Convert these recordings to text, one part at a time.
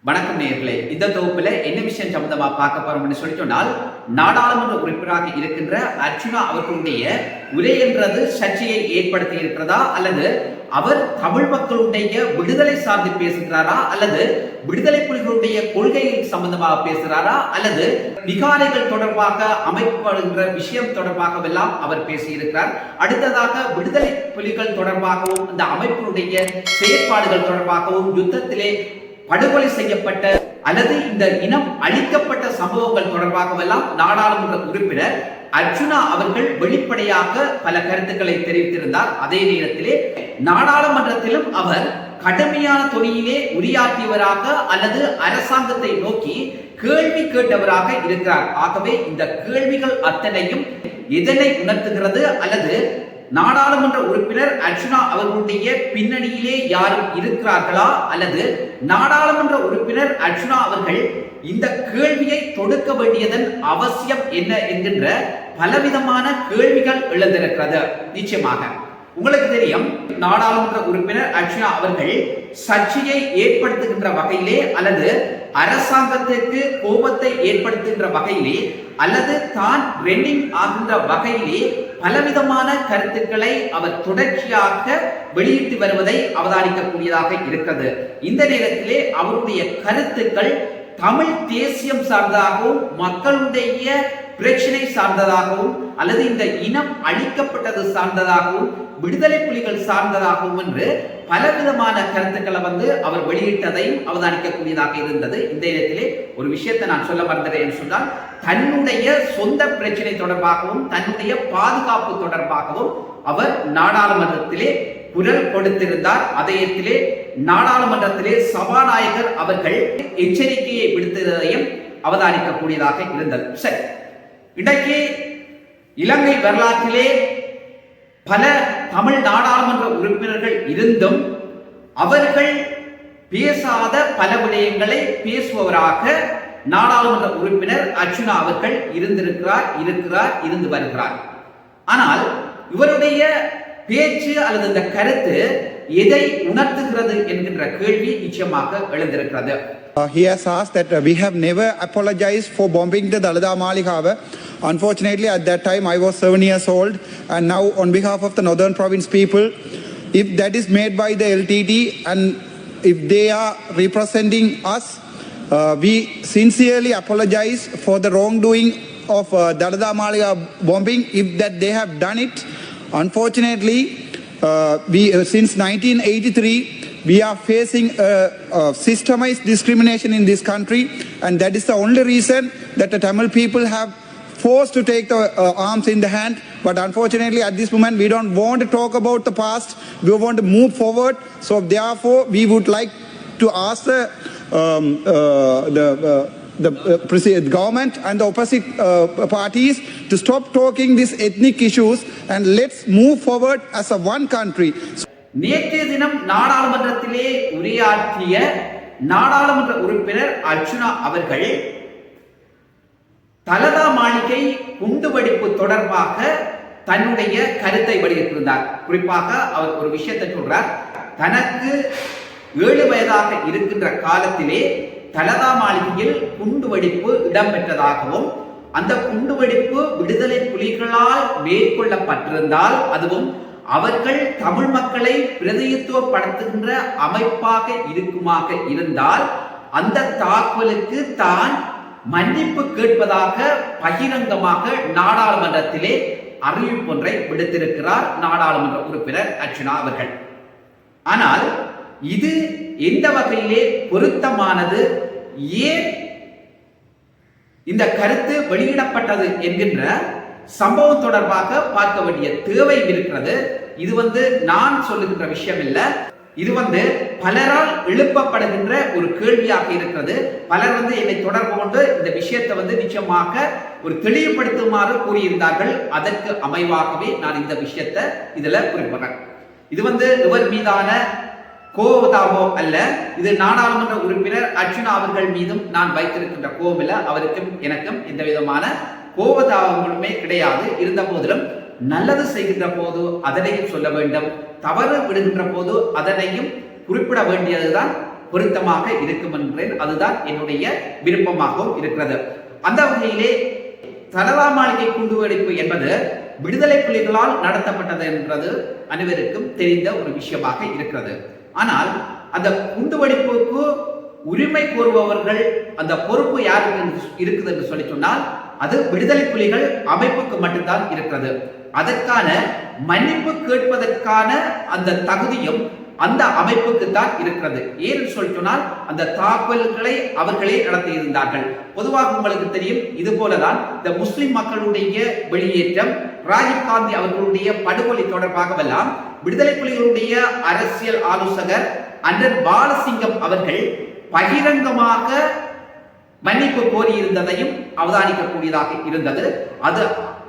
வணக்கம் நேயர்களே, இந்த தொகுப்புல என்ன விஷயம் சம்பந்தமா பார்க்க போறோம்னு சொல்லி சொன்னால், நாடாளுமன்ற உறுப்பினராக இருக்கின்ற அர்ச்சுனா அவர்களுடைய உரை என்றது சர்ச்சையை ஏற்படுத்தி இருக்கிறதா, அல்லது அவர் தமிழ் மக்களுடைய விடுதலை சார்ந்து பேசுகிறாரா, அல்லது விடுதலை புலிகளுடைய கொள்கைகள் சம்பந்தமாக பேசுகிறாரா, அல்லது விகாரைகள் தொடர்பாக அமைக்கப்படுகின்ற விஷயம் தொடர்பாகவெல்லாம் அவர் பேசியிருக்கிறார். அடுத்ததாக விடுதலை புலிகள் தொடர்பாகவும் இந்த அமைப்பினுடைய செயற்பாடுகள் தொடர்பாகவும் யுத்தத்திலே படுகொலை செய்யப்பட்ட அல்லது இந்த இனம் அழிக்கப்பட்ட சம்பவங்கள் தொடர்பாகவெல்லாம் நாடாளுமன்ற உறுப்பினர் அர்ச்சுனா அவர்கள் வெளிப்படையாக பல கருத்துக்களை தெரிவித்திருந்தார். அதே நேரத்திலே நாடாளுமன்றத்திலும் அவர் கடுமையான தொனியிலே உரையாற்றியவராக அல்லது அரசாங்கத்தை நோக்கி கேள்வி கேட்டவராக இருக்கிறார். ஆகவே இந்த கேள்விகள் அத்தனையும் எதனை உணர்த்துகிறது, அல்லது நாடாளுமன்ற உறுப்பினர் அர்ச்சுனா அவர்களுடைய பின்னணியிலே யாரும் இருக்கிறார்களா, அல்லது நாடாளுமன்ற உறுப்பினர் அர்ச்சுனா அவர்கள் இந்த கேள்வியை தொடுக்க வேண்டியதன் அவசியம் என்ன என்கின்ற பலவிதமான கேள்விகள் எழுந்திருக்கிறது. நிச்சயமாக உங்களுக்கு தெரியும், நாடாளுமன்ற உறுப்பினர் அர்ச்சுனா அவர்கள் சர்ச்சையை ஏற்படுத்துகின்ற வகையிலே அல்லது அரசாங்கத்திற்கு கோபத்தை ஏற்படுத்துகின்ற வகையிலே அல்லது தான் ரெண்டிங் ஆகின்ற வகையிலே பலவிதமான கருத்துக்களை அவர் தொடர்ச்சியாக வெளியிட்டு வருவதை அவதானிக்கக்கூடியதாக இருக்கிறது. இந்த நேரத்திலே அவருடைய கருத்துக்கள் தமிழ் தேசியம் சார்ந்ததாகவும் மக்களுடைய பிரச்சனை சார்ந்ததாகவும் அல்லது இந்த இனம் அழிக்கப்பட்டது சார்ந்ததாகவும் விடுதலை புலிகள் சார்ந்ததாகவும் என்று பலவிதமான கருத்துக்களை அவர் வெளியிட்டதையும் அவதானிக்கக்கூடியதாக இருந்தது. இந்த இடத்திலே ஒரு விஷயத்தை நான் சொல்ல மறந்துறேன் சொன்னால், தன்னுடைய சொந்த பிரச்சனை தொடர்பாகவும் தன்னுடைய பாதுகாப்பு தொடர்பாகவும் அவர் நாடாளுமன்றத்திலே குரல் கொடுத்திருந்தார். அதயத்திலே நாடாளுமன்றத்திலே சபாநாயகர் அவர்கள் எச்சரிக்கையை விடுத்ததையும் அவதானிக்கக்கூடியதாக இருந்தது. சரி, இன்றைக்கு இலங்கை வரலாற்றிலே பல தமிழ் நாடாளுமன்ற உறுப்பினர்கள் இருந்தும் அவர்கள் பேசாத பல விடயங்களை பேசுபவராக நாடாளுமன்ற உறுப்பினர் அர்ச்சுனா அவர்கள் இருந்து வருகிறார். ஆனால் இவருடைய பேச்சு அல்லது இந்த கருத்து எதை உணர்த்துகிறது என்கின்ற கேள்வி நிச்சயமாக எழுந்திருக்கிறது. He has asked that we have never apologized for bombing the Dalada Maligava. Unfortunately, at that time I was 7 years old, and now on behalf of the Northern Province people, if that is made by the LTT and if they are representing us, we sincerely apologize for the wrongdoing of Dalada Maligava bombing if that they have done it. Unfortunately, since 1983, we are facing systemized discrimination in this country, and that is the only reason that the Tamil people have forced to take the arms in the hand. But unfortunately, at this moment, we don't want to talk about the past. We want to move forward. So therefore, we would like to ask the government and the opposite parties to stop talking these ethnic issues, and let's move forward as a one country. நேற்றைய தினம் நாடாளுமன்றத்திலே உரையாற்றிய நாடாளுமன்ற உறுப்பினர் அர்ச்சுனா அவர்கள் தலதா மாளிகை குண்டுவெடிப்பு தொடர்பாக தன்னுடைய கருத்தை வெளியிட்டிருந்தார். குறிப்பாக அவர் ஒரு விஷயத்தை சொல்றார். தனக்கு 7 வயதாக இருக்கின்ற காலத்திலே தலதா மாளிகையில் குண்டுவெடிப்பு இடம்பெற்றதாகவும் அந்த குண்டுவெடிப்பு விடுதலை புலிகளால் மேற்கொள்ளப்பட்டிருந்தால், அதுவும் அவர்கள் தமிழ் மக்களை பிரதிநிதித்துவப்படுத்துகின்ற அமைப்பாக இருக்குமாக இருந்தால், அந்த தாக்குதலுக்கு தான் மன்னிப்பு கேட்பதாக பகிரங்கமாக நாடாளுமன்றத்திலே அறிவிப்பொன்றை விடுத்திருக்கிறார் நாடாளுமன்ற உறுப்பினர் அர்ச்சுனா அவர்கள். ஆனால் இது எந்த வகையிலே பொருத்தமானது, ஏன் இந்த கருத்து வெளியிடப்பட்டது என்கின்ற சம்பவம் தொடர்பாக பார்க்க வேண்டிய தேவை இருக்கிறது. இது நான் சொல்லுகின்ற விஷயம் இல்ல, இது பலரால் எழுப்பப்படுகின்ற ஒரு கேள்வியாக இருக்கிறது. பலர் என்னை தொடர்பு கொண்டு இந்த விஷயத்தை நிச்சயமாக ஒரு தெளிவுபடுத்துமாறு கூறியிருந்தார்கள். அதற்கு அமைவாகவே நான் இந்த விஷயத்தை இதுல குறிப்பிடுறேன். இது இவர் மீதான கோபதாபோ அல்ல, இது நாடாளுமன்ற உறுப்பினர் அர்ச்சுனா அவர்கள் மீதும் நான் வைத்திருக்கின்ற கோபம் இல்ல. அவருக்கும் எனக்கும் எந்த விதமான கோபதாபங்களுமே கிடையாது. இருந்த போதிலும் நல்லது செய்கின்ற போது அதனையும் சொல்ல வேண்டும், தவறு விடுகின்ற போது அதனையும் குறிப்பிட வேண்டியதுதான் பொருத்தமாக இருக்கும் என்றேன். அதுதான் என்னுடைய விருப்பமாகவும் இருக்கிறது. அந்த வகையிலே தலதா மாளிகை குண்டுவெடிப்பு என்பது விடுதலை புலிகளால் நடத்தப்பட்டது என்றது அனைவருக்கும் தெரிந்த ஒரு விஷயமாக இருக்கிறது. ஆனால் அந்த குண்டுவெடிப்புக்கு உரிமை கோருபவர்கள் அந்த பொறுப்பு யாருக்கு இருக்குது என்று சொல்லி சொன்னால் அது விடுதலை புலிகள் அமைப்புக்கு மட்டும்தான் இருக்கிறது. அதற்கான மன்னிப்பு கேட்பதற்கான அந்த தகுதியும் அந்த அமைப்புக்கு தான் இருக்கிறது. ஏன்னு சொல்லி சொன்னால் அந்த தாக்குதல்களை அவர்களே நடத்தியிருந்தார்கள். பொதுவாக உங்களுக்கு தெரியும், இது போலதான் இந்த முஸ்லிம் மக்களுடைய வெளியேற்றம், ராஜீவ்காந்தி அவர்களுடைய படுகொலை தொடர்பாகவெல்லாம் விடுதலை புலிகளுடைய அரசியல் ஆலோசகர் அண்ணன் பாலசிங்கம் அவர்கள் பகிரங்கமாக மன்னிப்பு கோரியிருந்ததையும் அவதானிக்கக்கூடியதாக இருந்தது.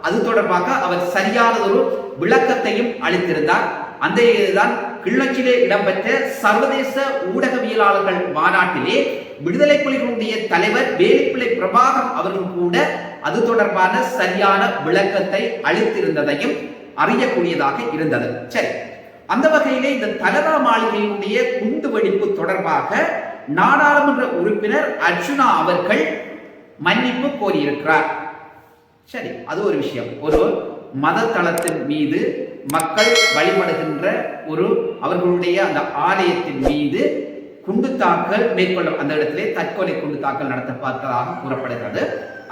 அது தொடர்பாக அவர் சரியானதொரு விளக்கத்தையும் அளித்திருந்தார். அந்த இதுதான் கிள்ளச்சிலே இடம்பெற்ற சர்வதேச ஊடகவியலாளர்கள் மாநாட்டிலே விடுதலை புலிகளுடைய தலைவர் வேலுப்பிள்ளை பிரபாகர் அவர்கள் கூட அது தொடர்பான சரியான விளக்கத்தை அளித்திருந்ததையும் அறியக்கூடியதாக இருந்தது. சரி, அந்த வகையிலே இந்த தலதா மாளிகையினுடைய குண்டு வெடிப்பு தொடர்பாக நாடாளுமன்ற உறுப்பினர் அர்ஜுனா அவர்கள் மன்னிப்பு கோரியிருக்கிறார். சரி, அது ஒரு விஷயம். ஒரு மத தளத்தின் மீது மக்கள் வழிபடுகின்ற ஒரு அவர்களுடைய அந்த ஆலயத்தின் மீது குண்டு தாக்கல் மேற்கொள்ள அந்த இடத்திலே தற்கொலை குண்டு தாக்கல் நடத்தப்பட்டதாக கூறப்படுகிறது.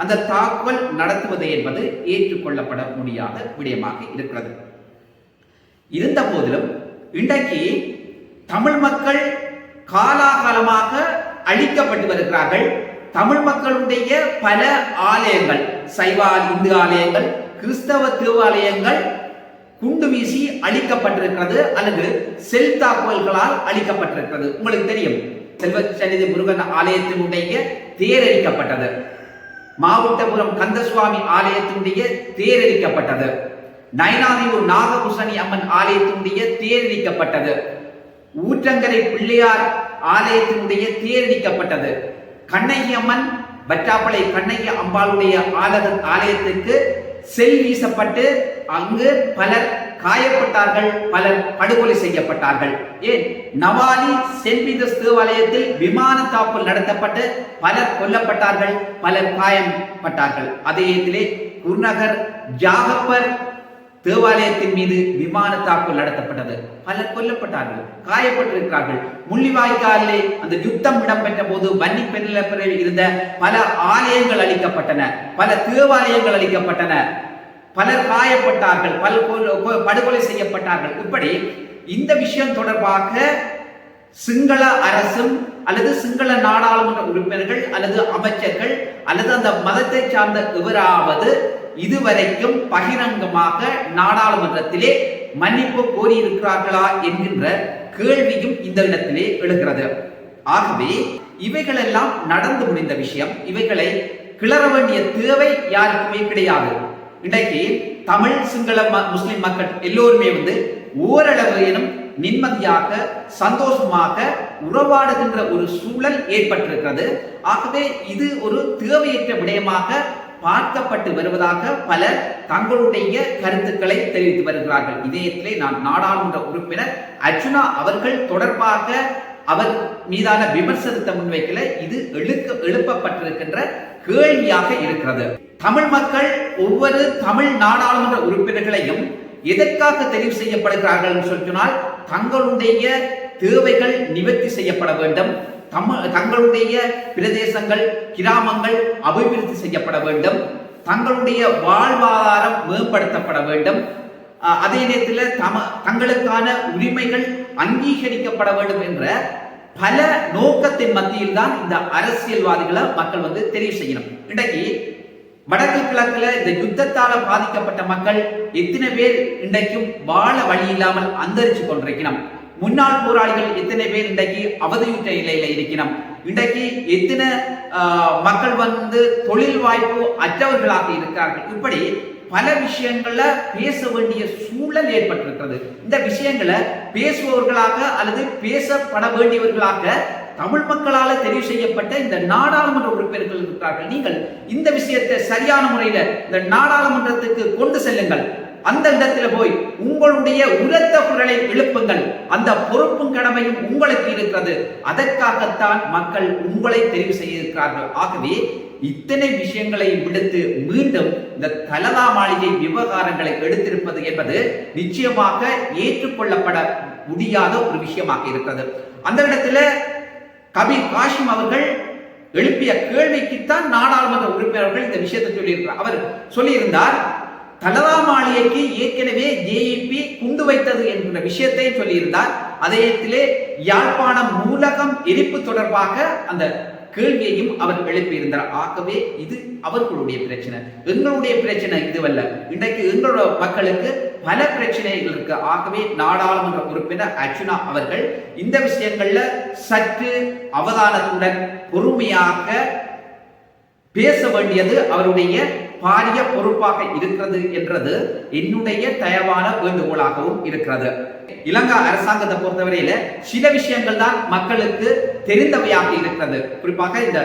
அந்த தாக்குதல் நடத்துவது என்பது ஏற்றுக்கொள்ளப்பட முடியாத விடயமாக இருக்கிறது. இருந்த போதிலும் இன்றைக்கு தமிழ் மக்கள் காலாகாலமாக குண்டு வருகிறார்கள். தமிழ் மக்களுடைய பல ஆலயங்கள், சைவ இந்து ஆலயங்கள், கிறிஸ்தவ தேவாலயங்கள் குண்டு வீசி அழிக்கப்பட்டிருக்கிறது அல்லது செல் தாக்குதல்களால் அழிக்கப்பட்டிருக்கிறது. உங்களுக்கு தெரியும், செல்வ சன்னிதி முருகன் ஆலயத்தினுடைய தேரழிக்கப்பட்டது, மாவட்டபுரம் கந்தசுவாமி ஆலயத்தினுடைய தேரழிக்கப்பட்டது, நயனாதீவு நாகபூசணி அம்மன் ஆலயத்தினுடைய தேரழிக்கப்பட்டது, ஊற்றங்கரை பிள்ளையார் ஆலயத்தினுடைய தேரழிக்கப்பட்டது, கண்ணகி அம்மன் வற்றாப்பளை கண்ணகி அம்பாளுடைய ஆலயத்திற்கு செல் வீசப்பட்டு அங்கு பலர் காயப்பட்டார்கள், பலர் படுகொலை செய்யப்பட்டார்கள். ஏன், நவாலி சென்ட் பீட்டர்ஸ் தேவாலயத்தில் விமான தாக்குதல் நடத்தப்பட்டு பலர் கொல்லப்பட்டார்கள், பலர் காயப்பட்டார்கள். அதே இடத்திலே குருநகர் ஜாகப்பர் தேவாலயத்தின் மீது விமான தாக்குதல் நடத்தப்பட்டது, பலர் கொல்லப்பட்டார்கள், காயப்பட்டிருக்கிறார்கள். முள்ளிவாய்க்காலிலே அந்த யுத்தம் இடம்பெற்ற போது வன்னி பெண்ணில் இருந்த பல ஆலயங்கள் அழிக்கப்பட்டன, பல தேவாலயங்கள் அழிக்கப்பட்டன, பலர் காயப்பட்டார்கள், படுகொலை செய்யப்பட்டார்கள். இப்படி இந்த விஷயம் தொடர்பாக சிங்கள அரசும் அல்லது சிங்கள நாடாளுமன்ற உறுப்பினர்கள் அல்லது அமைச்சர்கள் அல்லது அந்த மதத்தை சார்ந்த எவராவது இதுவரைக்கும் பகிரங்கமாக நாடாளுமன்றத்திலே மன்னிப்பு கோரியிருக்கிறார்களா என்கின்ற கேள்வியும் இந்த இடத்திலே எழுகிறது. ஆகவே இவைகளெல்லாம் நடந்து முடிந்த விஷயம். இவைகளை கிளற வேண்டிய தேவை யாருக்குமே கிடையாது. இன்றைக்கு தமிழ் சிங்கள முஸ்லிம் மக்கள் எல்லோருமே ஓரளவு நிம்மதியாக சந்தோஷமாக உறவாடுகின்ற ஒரு சூழல் ஏற்பட்டிருக்கிறது. ஆகவே இது ஒரு தேவையற்ற விடயமாக பார்க்கப்பட்டு வருவதாக பலர் தங்களுடைய கருத்துக்களை தெரிவித்து வருகிறார்கள். இதயத்திலே நான் நாடாளுமன்ற உறுப்பினர் அர்ஜுனா அவர்கள் தொடர்பாக அவர் மீதான விமர்சனத்தை முன்வைக்கல, இது எழுப்பப்பட்டிருக்கின்ற கேள்வியாக இருக்கிறது. தமிழ் மக்கள் ஒவ்வொரு தமிழ் நாடாளுமன்ற உறுப்பினர்களையும் எதற்காக தெரிவு செய்யப்படுகிறார்கள் என்று சொன்னால் தங்களுடைய தேவைகள் நிவர்த்தி செய்யப்பட வேண்டும், தங்களுடைய பிரதேசங்கள் கிராமங்கள் அபிவிருத்தி செய்யப்பட வேண்டும், தங்களுடைய வாழ்வாதாரம் மேம்படுத்தப்பட வேண்டும், அதே நேரத்தில் தங்களுக்கான உரிமைகள் அங்கீகரிக்கப்பட வேண்டும் என்ற பல நோக்கத்தின் மத்தியில் தான் இந்த அரசியல்வாதிகளை மக்கள் தெரிவு செய்யணும். இன்றைக்கு வடக்கு கிழக்குல இந்த யுத்தத்தால பாதிக்கப்பட்ட மக்கள் எத்தனை பேர் இன்றைக்கும் வாழ வழி இல்லாமல் அந்தரிச்சு கொண்டிருக்கணும். முன்னாள் போராளிகள் எத்தனை பேர் இன்றைக்கு அவதியுற்ற நிலையில இருக்கணும். இன்றைக்கு எத்தனை மக்கள் தொழில் வாய்ப்பு அற்றவர்களாக இருக்கிறார்கள். இப்படி பல விஷயங்கள்ல பேச வேண்டிய சூழல் ஏற்பட்டிருக்கிறது. இந்த விஷயங்களை பேசுபவர்களாக அல்லது பேசப்பட வேண்டியவர்களாக தமிழ் மக்களால் தெரிவு செய்யப்பட்ட இந்த நாடாளுமன்ற உறுப்பினர்கள் இருக்கிறார்கள். நீங்கள் இந்த விஷயத்தை சரியான முறையில் இந்த நாடாளுமன்றத்துக்கு கொண்டு செல்லுங்கள். அந்த இடத்துல போய் உங்களுடைய உரத்த குரலை எழுப்புங்கள். அந்த பொறுப்பும் கடமையும் உங்களுக்கு இருக்கிறது. அதற்காகத்தான் மக்கள் உங்களை தெரிவு செய்திருக்கிறார்கள். ஆகவே இத்தனை விஷயங்களை விடுத்து மீண்டும் இந்த தலதா மாளிகை விவகாரங்களை எடுத்திருப்பது என்பது நிச்சயமாக ஏற்றுக்கொள்ளப்பட முடியாத ஒரு விஷயமாக இருக்கிறது. அந்த இடத்துல கபீர் காஷிம் அவர்கள் எழுப்பிய கேள்விக்குத்தான் நாடாளுமன்ற உறுப்பினர்கள் இந்த விஷயத்தை சொல்லியிருக்கிறார். அவர் சொல்லியிருந்தார், தலதா மாளிகைக்கு ஏற்கனவே ஜேஇபி குண்டு வைத்தது என்கிற விஷயத்தை சொல்லியிருந்தார். அதே இடத்திலே யாழ்ப்பாணம் நூலகம் எரிப்பு தொடர்பாக அந்த கேள்வியையும் அவர் எழுப்பியிருந்தார். ஆகவே இது அவர்களுடைய பிரச்சனை, எங்களுடைய பிரச்சனை இதுவல்ல. இன்றைக்கு எங்களோட மக்களுக்கு பல பிரச்சனைகள் இருக்கு. ஆகவே நாடாளுமன்ற உறுப்பினர் அர்ச்சுனா அவர்கள் இந்த விஷயங்கள்ல சற்று அவதானத்துடன் பொறுமையாக பேச வேண்டியது அவருடைய பாரிய பொறுப்பாக இருக்கிறது என்றது என்னுடைய தயவான வேண்டுகோளாகவும் இருக்கிறது. இலங்கை அரசாங்கத்தை பொறுத்தவரையில சில விஷயங்கள் தான் மக்களுக்கு தெரிந்தவையாக இருக்கிறது. குறிப்பாக இந்த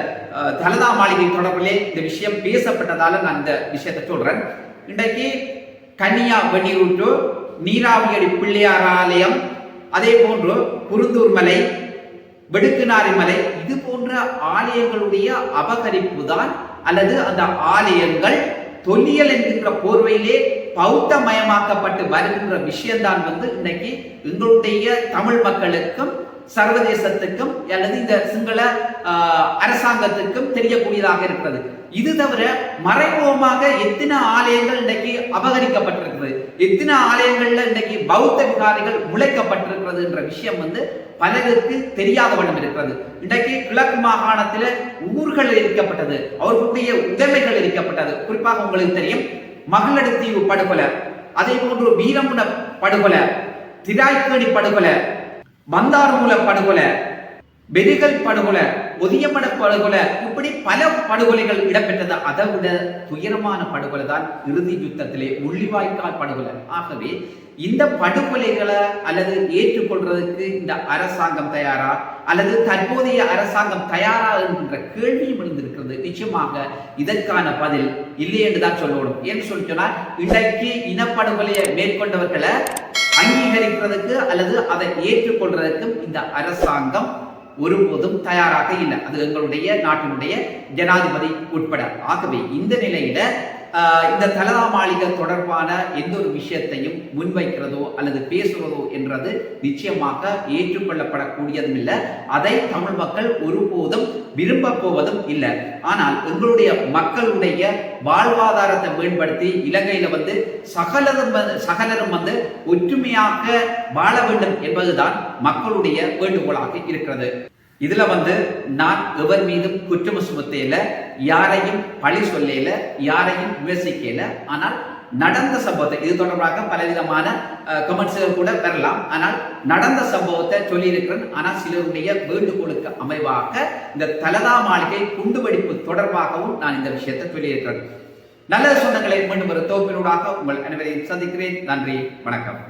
தலதா மாளிகை தொடர்பிலே இந்த விஷயம் பேசப்பட்டதால நான் இந்த விஷயத்தை சொல்றேன். இன்றைக்கு கன்னியா வெண்ணீரூற்று, நீராவியடி பிள்ளையார் ஆலயம், அதே போன்று குருந்தூர் மலை, வெடுக்குநாரி மலை, இது போன்ற ஆலயங்களுடைய அபகரிப்பு தான் அல்லது அந்த ஆலயங்கள் தொல்லியல் என்கின்ற போர்வையிலே பௌத்த மயமாக்கப்பட்டு வருகின்ற விஷயம்தான் இன்னைக்கு எங்களுடைய தமிழ் மக்களுக்கும் சர்வதேசத்துக்கும் அல்லது இந்த சிங்கள அரசாங்கத்துக்கும் தெரியக்கூடியதாக இருக்கிறது. இது தவிர மறைமுகமாக எத்தனை ஆலயங்கள் இன்றைக்கு அபகரிக்கப்பட்டிருக்கிறது, எத்தனை ஆலயங்கள்ல இன்றைக்கு பௌத்த விகாரிகள் முளைக்கப்பட்டிருக்கிறது என்ற விஷயம் பலருக்கு தெரியாத வண்ணம் இருக்கிறது. இன்றைக்கு கிழக்கு மாகாணத்தில் ஊர்கள் எரிக்கப்பட்டது, அவர்களுடைய உடைமைகள் எரிக்கப்பட்டது. குறிப்பாக உங்களுக்கு தெரியும் மகளடுத்தீவு படுகொலை, அதே போன்று வீரமுன படுகொலை, திராய்க்கேணி படுகொலை, பந்தார்மூல படுகொலை, பெரிகல் படுகொலை, ஒதியமட படுகொலை, இப்படி பல படுகொலைகள் இடம்பெற்றது. அதை விட துயரமான படுகொலை தான் இறுதி யுத்தத்திலே முள்ளிவாய்க்கால் படுகொலை. ஆகவே இந்த படுகொலைகளை அல்லது ஏற்றுக்கொள்றதுக்கு இந்த அரசாங்கம் தயாரா அல்லது தற்போதைய அரசாங்கம் தயாரா என்கின்ற கேள்வியும் எழுந்திருக்கிறது. நிச்சயமாக இதற்கான பதில் இல்லை என்றுதான் சொல்லணும். ஏன்னு சொல்லி சொன்னால் இன்றைக்கு இனப்படுகொலையை மேற்கொண்டவர்களை அங்கீகரிக்கிறதுக்கு அல்லது அதை ஏற்றுக்கொள்றதுக்கும் இந்த அரசாங்கம் ஒருபோதும் தயாராக இல்லை. அது எங்களுடைய நாட்டினுடைய ஜனாதிபதி உட்பட. ஆகவே இந்த நிலையில இந்த தலதா மாளிகை தொடர்பான எந்த ஒரு விஷயத்தையும் முன்வைக்கிறதோ அல்லது பேசுவதோ என்றது நிச்சயமாக ஏற்றுக்கொள்ளப்படக்கூடியதும் இல்லை. அதை தமிழ் மக்கள் ஒருபோதும் விரும்ப போவதும் இல்லை. ஆனால் எங்களுடைய மக்களுடைய வாழ்வாதாரத்தை மேம்படுத்தி இலங்கையில சகலரும் ஒற்றுமையாக வாழ வேண்டும் என்பதுதான் மக்களுடைய வேண்டுகோளாக இருக்கிறது. இதுல நான் எவர் மீதும் குற்றம் சுமத்தையில, யாரையும் பழி சொல்லல, யாரையும் விமர்சிக்கல. ஆனால் நடந்த சம்பவத்தை, இது தொடர்பாக பலவிதமான கமெண்ட்ஸ்கள் கூட வரலாம். ஆனால் நடந்த சம்பவத்தை சொல்லியிருக்கிறேன். ஆனால் சிலருடைய வேண்டுகோளுக்கு அமைவாக இந்த தலதா மாளிகை குண்டுவெடிப்பு தொடர்பாகவும் நான் இந்த விஷயத்தை சொல்லியிருக்கிறேன். நல்ல சொந்தங்களை மீண்டும் ஒரு தொகுப்பினூடாக உங்கள் அனைவரையும் சந்திக்கிறேன். நன்றி, வணக்கம்.